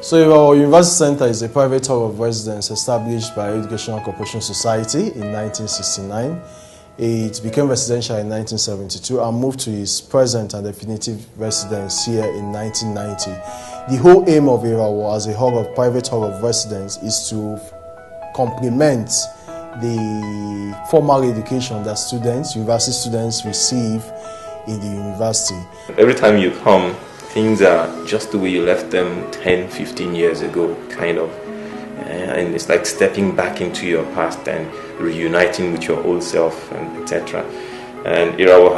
So our University Center is a private hall of residence established by Educational Corporation Society in 1969. It became residential in 1972 and moved to its present and definitive residence here in 1990. The whole aim of Irawo as a private hall of residence is to complement the formal education that university students receive in the university. Every time you come, things are just the way you left them 10, 15 years ago, kind of. And it's like stepping back into your past and reuniting with your old self, and etc. And Irawo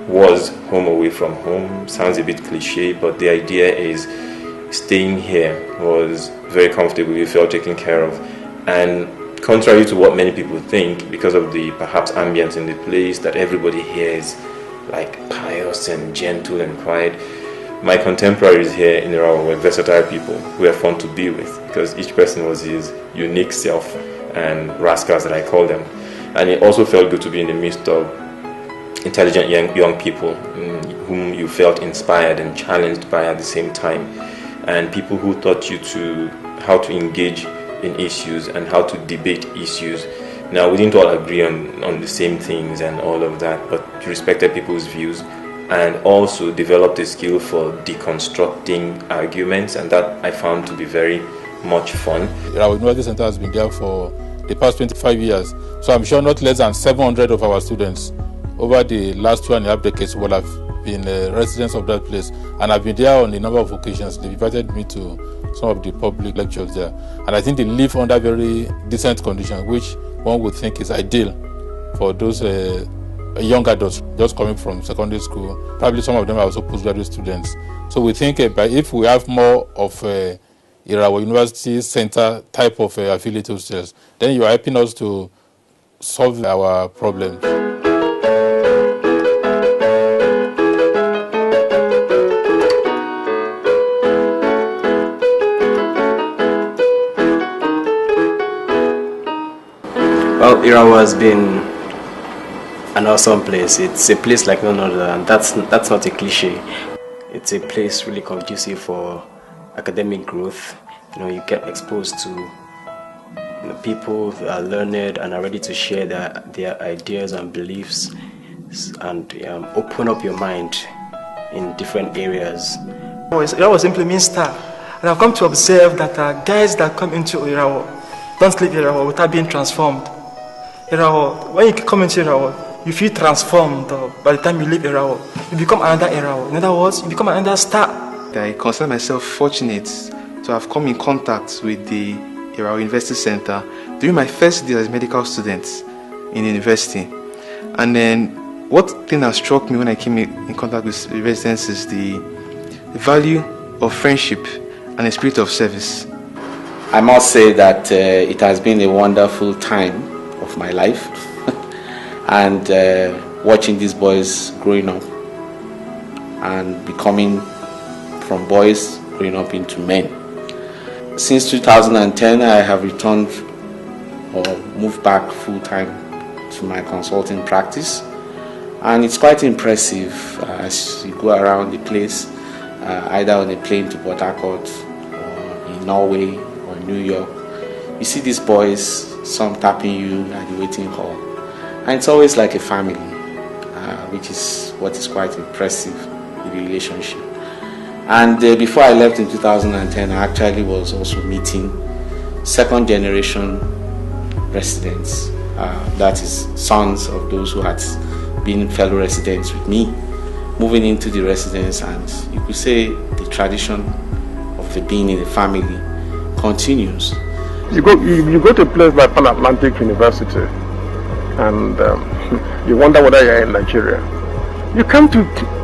was home away from home. Sounds a bit cliche, but the idea is staying here was very comfortable. You felt taken care of. And contrary to what many people think, because of the perhaps ambience in the place, that everybody here is like pious and gentle and quiet. My contemporaries here in Irawo were versatile people who were fun to be with, because each person was his unique self, and rascals that I call them. And it also felt good to be in the midst of intelligent young people whom you felt inspired and challenged by at the same time, and people who taught you how to engage in issues and how to debate issues. Now, we didn't all agree on the same things and all of that, but respected people's views, and also developed a skill for deconstructing arguments, and that I found to be very much fun. Our University Center has been there for the past 25 years, so I'm sure not less than 700 of our students over the last 2.5 decades will have been residents of that place, and I've been there on a number of occasions. They invited me to some of the public lectures there, and I think they live under very decent conditions, which one would think is ideal for those young adults just coming from secondary school. Probably some of them are also postgraduate students. So we think if we have more of Irawo University Center type of affiliate hostels, then you are helping us to solve our problem. Well, Irawo has been an awesome place. It's a place like none other, and that's not a cliche. It's a place really conducive for academic growth. You get exposed to people who are learned and are ready to share their ideas and beliefs, and open up your mind in different areas. Irawo simply means star, and I've come to observe that guys that come into Irawo don't leave Irawo without being transformed. Irawo, when you come into Irawo, you feel transformed. By the time you leave Irawo, you become another Irawo. In other words, you become another star. I consider myself fortunate to have come in contact with the Irawo University Center during my first year as a medical student in university. And then what thing that struck me when I came in contact with residents is the value of friendship and the spirit of service. I must say that it has been a wonderful time of my life, and watching these boys growing up and becoming from boys growing up into men. Since 2010, I have returned or moved back full-time to my consulting practice, and it's quite impressive as you go around the place, either on a plane to Port Harcourt or in Norway or New York. You see these boys, some tapping you at the waiting hall, and it's always like a family, which is what is quite impressive in the relationship. And before I left in 2010, I actually was also meeting second generation residents, that is sons of those who had been fellow residents with me, moving into the residence, and you could say the tradition of the being in a family continues. You go to a place like Pan Atlantic University, and you wonder whether you're in Nigeria.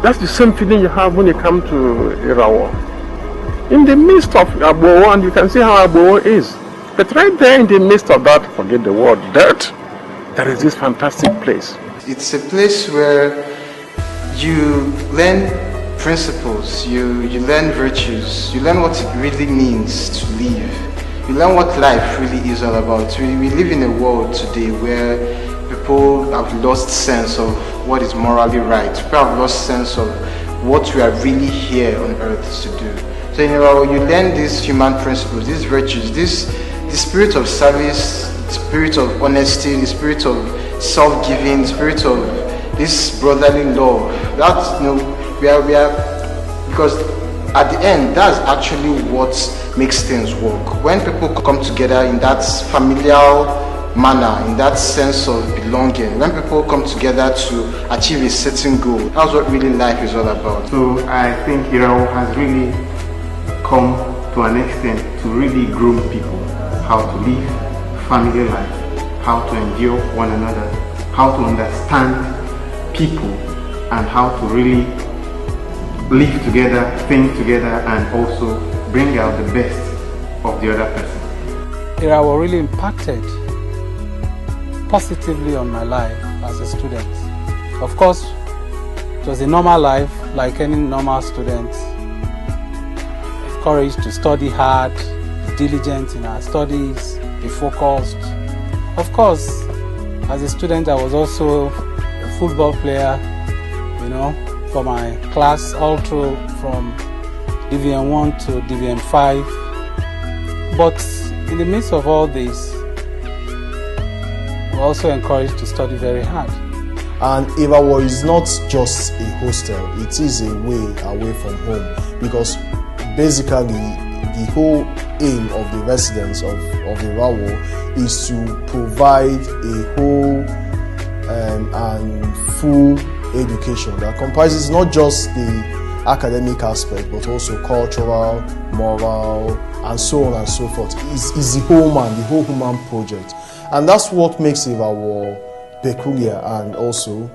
That's the same feeling you have when you come to Irawo. In the midst of Irawo, and you can see how Irawo is. But right there in the midst of that, forget the word dirt, there is this fantastic place. It's a place where you learn principles, you learn virtues, you learn what it really means to live. You learn what life really is all about. We live in a world today where people have lost sense of what is morally right. People have lost sense of what we are really here on earth to do. So in Irawo, you learn these human principles, these virtues, the spirit of service, the spirit of honesty, the spirit of self-giving, the spirit of this brotherly love. That's, we are because at the end, that's actually what makes things work. When people come together in that familial manner, in that sense of belonging, when people come together to achieve a certain goal, that's what really life is all about. So I think Irawo has really come to an extent to really groom people, how to live family life, how to endure one another, how to understand people, and how to really live together, think together, and also bring out the best of the other person. Irawo really impacted positively on my life as a student. Of course, it was a normal life like any normal student. Encouraged to study hard, be diligent in our studies, be focused. Of course, as a student I was also a football player, for my class all through from Division 1 to Division 5. But in the midst of all this, we're also encouraged to study very hard. And Irawo is not just a hostel, it is a way away from home, because basically the whole aim of the residents of Irawo is to provide a whole and full education that comprises not just the academic aspect but also cultural, moral, and so on and so forth. It's the whole man, the whole human project. And that's what makes Irawo peculiar and also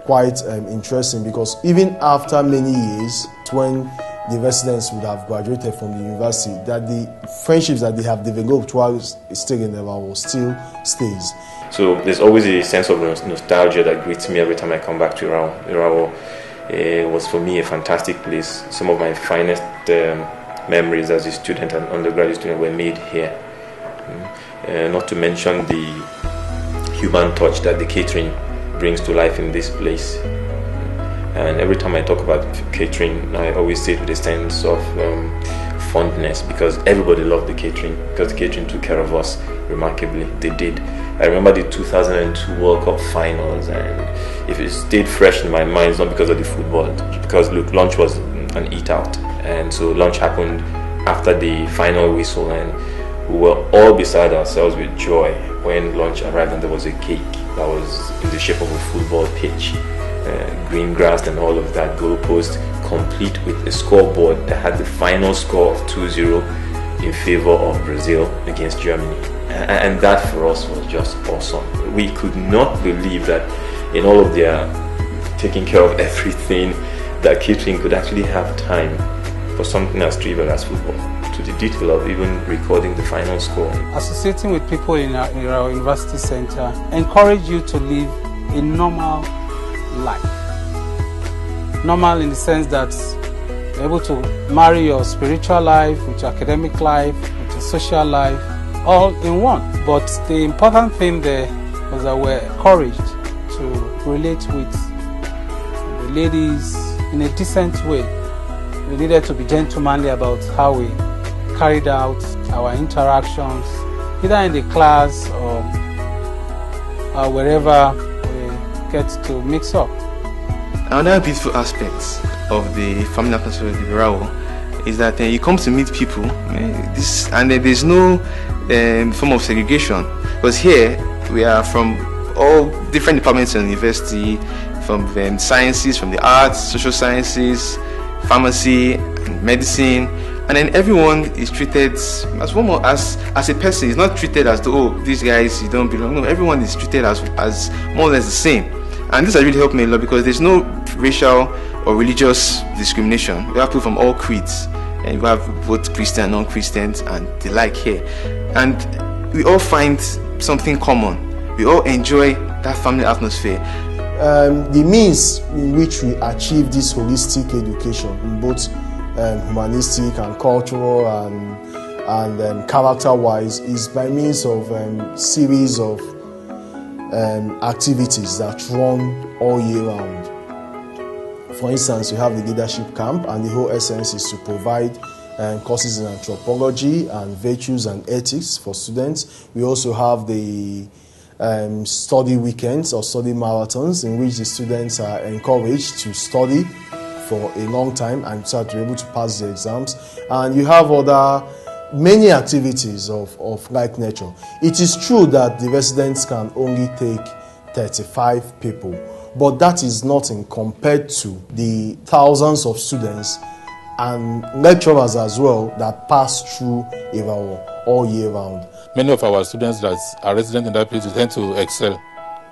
quite interesting, because even after many years, when the residents would have graduated from the university, that the friendships that they have developed while staying in Irawo still stays. So there's always a sense of nostalgia that greets me every time I come back to Irawo. Irawo was for me a fantastic place. Some of my finest memories as a student and undergraduate student were made here. Not to mention the human touch that the catering brings to life in this place. And every time I talk about catering, I always say it with a sense of fondness, because everybody loved the catering, because the catering took care of us remarkably. They did. I remember the 2002 World Cup finals, and if it stayed fresh in my mind, it's not because of the football, because look, lunch was an eat out, and so lunch happened after the final whistle, and we were all beside ourselves with joy when lunch arrived, and there was a cake that was in the shape of a football pitch, green grass and all of that, goalpost, complete with a scoreboard that had the final score of 2-0 in favor of Brazil against Germany. And that for us was just awesome. We could not believe that in all of their taking care of everything, that catering could actually have time for something as trivial as football, to the detail of even recording the final score. Associating with people in our university center encourage you to live a normal life. Normal in the sense that you're able to marry your spiritual life with your academic life, with your social life, all in one. But the important thing there was that we're encouraged to relate with the ladies in a decent way. We needed to be gentlemanly about how we carried out our interactions, either in the class or wherever we get to mix up. Another beautiful aspect of the family atmosphere of Irawo is that you come to meet people, and there's no form of segregation, because here we are from all different departments in the university, from sciences, from the arts, social sciences, pharmacy, and medicine, and then everyone is treated as one more as a person. It's not treated as though, oh, these guys, you don't belong. No, everyone is treated as more or less the same. And this has really helped me a lot, because there's no racial or religious discrimination. We have people from all creeds, and we have both Christian and non-Christians and the like here. And we all find something common. We all enjoy that family atmosphere. The means in which we achieve this holistic education, in both humanistic and cultural and character-wise, is by means of series of activities that run all year round. For instance, you have the leadership camp, and the whole essence is to provide courses in anthropology and virtues and ethics for students. We also have the study weekends or study marathons in which the students are encouraged to study for a long time and so to be able to pass the exams. And you have many activities of like nature. It is true that the residents can only take 35 people, but that is nothing compared to the thousands of students and lecturers as well that pass through Irawo all year round. Many of our students that are resident in that place tend to excel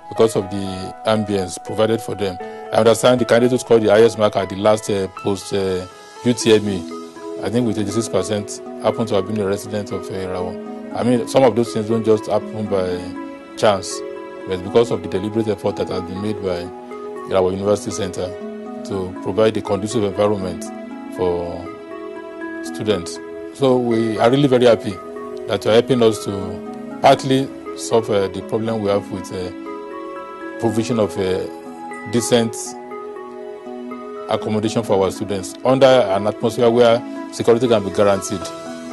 because of the ambience provided for them. I understand the candidate who scored the highest mark at the last post UTME, I think with 86%, happened to have been a resident of Irawo. I mean, some of those things don't just happen by chance, but because of the deliberate effort that has been made by Irawo University Center to provide a conducive environment for students. So we are really very happy that you are helping us to partly solve the problem we have with provision of decent accommodation for our students under an atmosphere where security can be guaranteed.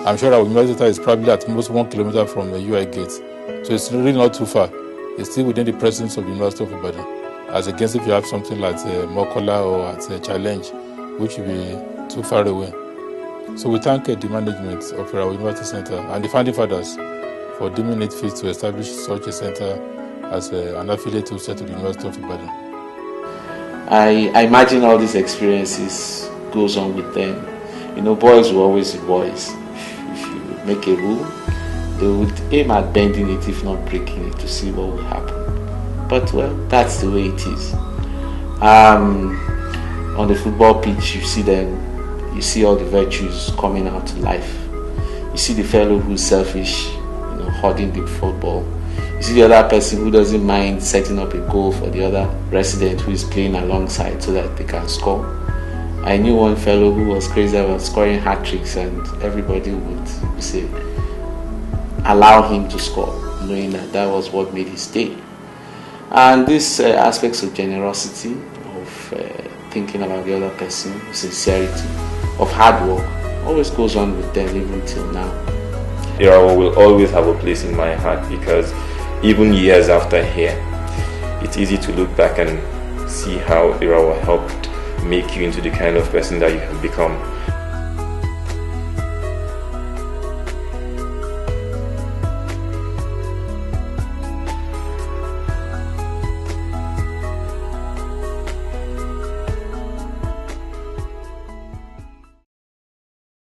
I'm sure our university is probably at most 1 kilometer from the UI gate, so it's really not too far. It's still within the presence of the University of Ibadan, as against if you have something like Mokola or at Challenge, which will be too far away. So we thank the management of our University Center and the founding fathers for deeming it fit to establish such a center as an affiliate to the University of Ibadan. I imagine all these experiences goes on with them. You know, boys will always be boys. If you make a rule, they would aim at bending it, if not breaking it, to see what will happen. But well, that's the way it is. On the football pitch, you see them. You see all the virtues coming out to life. You see the fellow who's selfish, holding the football. You see the other person who doesn't mind setting up a goal for the other resident who is playing alongside so that they can score. I knew one fellow who was crazy about scoring hat tricks, and everybody would say, allow him to score, knowing that that was what made his day. And these aspects of generosity, of thinking about the other person, sincerity, of hard work, always goes on with them even till now. Irawo will always have a place in my heart because even years after here, it's easy to look back and see how Irawo helped make you into the kind of person that you have become.